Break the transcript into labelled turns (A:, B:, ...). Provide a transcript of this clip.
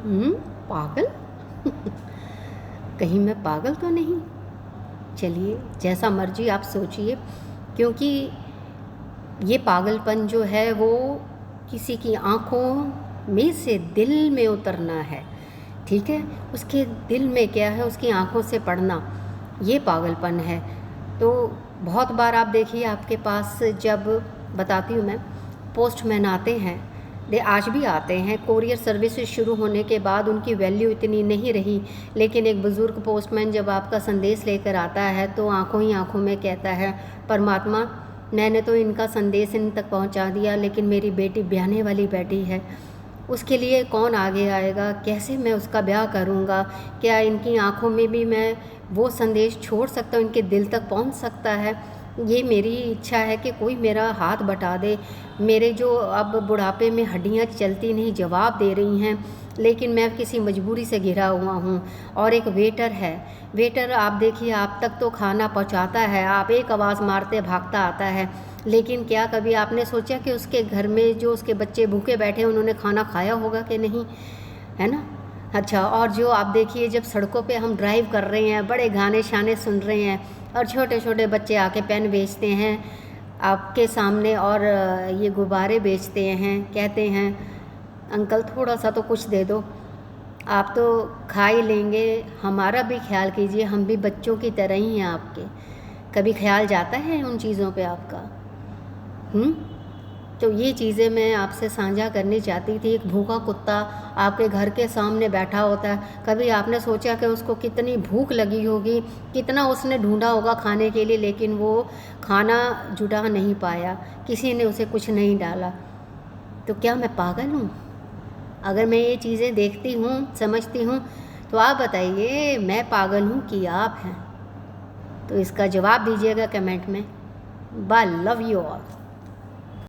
A: पागल? कहीं मैं पागल तो नहीं? चलिए, जैसा मर्जी आप सोचिए, क्योंकि ये पागलपन जो है वो किसी की आँखों में से दिल में उतरना है, ठीक है? उसके दिल में क्या है, उसकी आँखों से पढ़ना, ये पागलपन है। तो बहुत बार आप देखिए, आपके पास जब, बताती हूँ मैं, पोस्टमैन आते हैं, आज भी आते हैं। कोरियर सर्विसेज शुरू होने के बाद उनकी वैल्यू इतनी नहीं रही, लेकिन एक बुज़ुर्ग पोस्टमैन जब आपका संदेश लेकर आता है तो आंखों ही आंखों में कहता है, परमात्मा, मैंने तो इनका संदेश इन तक पहुंचा दिया, लेकिन मेरी बेटी ब्याहने वाली बैठी है, उसके लिए कौन आगे आएगा? कैसे मैं उसका ब्याह करूंगा? क्या इनकी आंखों में भी मैं वो संदेश छोड़ सकता हूँ, इनके दिल तक पहुंच सकता है? ये मेरी इच्छा है कि कोई मेरा हाथ बटा दे। मेरे जो अब बुढ़ापे में हड्डियां चलती नहीं, जवाब दे रही हैं, लेकिन मैं किसी मजबूरी से घिरा हुआ हूँ। और एक वेटर है, वेटर आप देखिए, आप तक तो खाना पहुँचाता है, आप एक आवाज़ मारते भागता आता है, लेकिन क्या कभी आपने सोचा कि उसके घर में जो उसके बच्चे भूखे बैठे हैं, उन्होंने खाना खाया होगा कि नहीं, है ना? अच्छा, और जो आप देखिए, जब सड़कों पे हम ड्राइव कर रहे हैं, बड़े गाने शाने सुन रहे हैं, और छोटे छोटे बच्चे आके पेन बेचते हैं आपके सामने, और ये गुब्बारे बेचते हैं, कहते हैं अंकल थोड़ा सा तो कुछ दे दो, आप तो खा ही लेंगे, हमारा भी ख्याल कीजिए, हम भी बच्चों की तरह ही हैं आपके। कभी ख्याल जाता है उन चीज़ों पे आपका? तो ये चीज़ें मैं आपसे साझा करनी चाहती थी। एक भूखा कुत्ता आपके घर के सामने बैठा होता है, कभी आपने सोचा कि उसको कितनी भूख लगी होगी, कितना उसने ढूंढा होगा खाने के लिए, लेकिन वो खाना जुटा नहीं पाया, किसी ने उसे कुछ नहीं डाला? तो क्या मैं पागल हूँ? अगर मैं ये चीज़ें देखती हूँ, समझती हूँ, तो आप बताइए, मैं पागल हूँ कि आप हैं? तो इसका जवाब दीजिएगा कमेंट में। Bye, love you all.